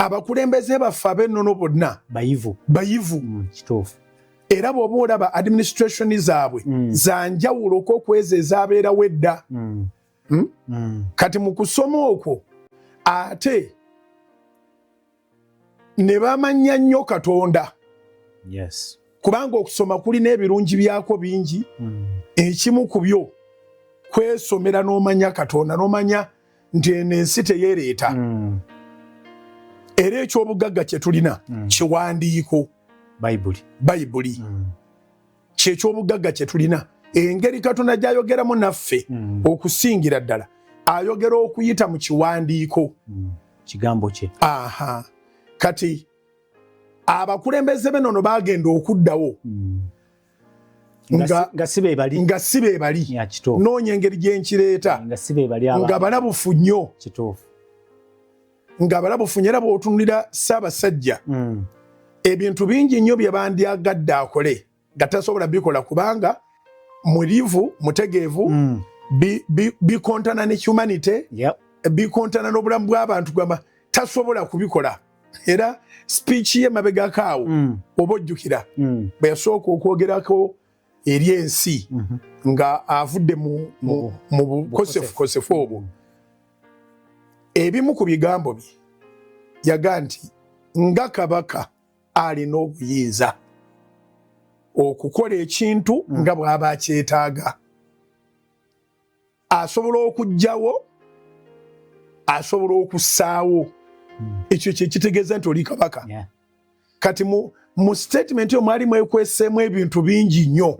abakulembeze baffe ab'ennono bonna bayivu kituufu era bw'oba olaba administration zaabwe za njawulo kw'okwezo ezaabeerawo edda kati mu kusoma okwo ate ne bamanya nnyo Katonda kubanga okusoma kulina ebirungi byako bingi ekimu ku byo kwesomera n'omanya Katonda n'omanya nti eno ensi teyeereeta era ekyobugagga kye tulina kiwandiiko bayibuli kyekyobugagga kye tulina engeri Katonda gy'ayogeramu naffe okusingira ddala ayogera okuyita mu kiwandiiko kigambo kye kati abakulembeze b'ennono bagenda okuddawo nga si beebali noonya engeri gyenkireeta nga balabufu nnyo nga balabufu era bw'otunulira Ssaabasajja ebintu bingi nnyo bye bandyagadde akole nga tasobola bikola kubanga mulivu mutegeevu bikontana ne humanity bikontana n'obulamu bw'abantu gamba tasobola kubikola era speech ye mabegakaawo oba ojjukira bwe yasooka okwogerako eri ensi nga avudde mu bukosefukosefu obwo ebimu ku bigambo bye yaga nti nga kabaka alina obuyinza okukola ekintu nga bw'aba akyetaaga asobola okugyawo asobola okussaawo ekyo kyekitegeeza nti oli kabaka kati mu statement yo mwalimu ekweseemu ebintu bingi nnyo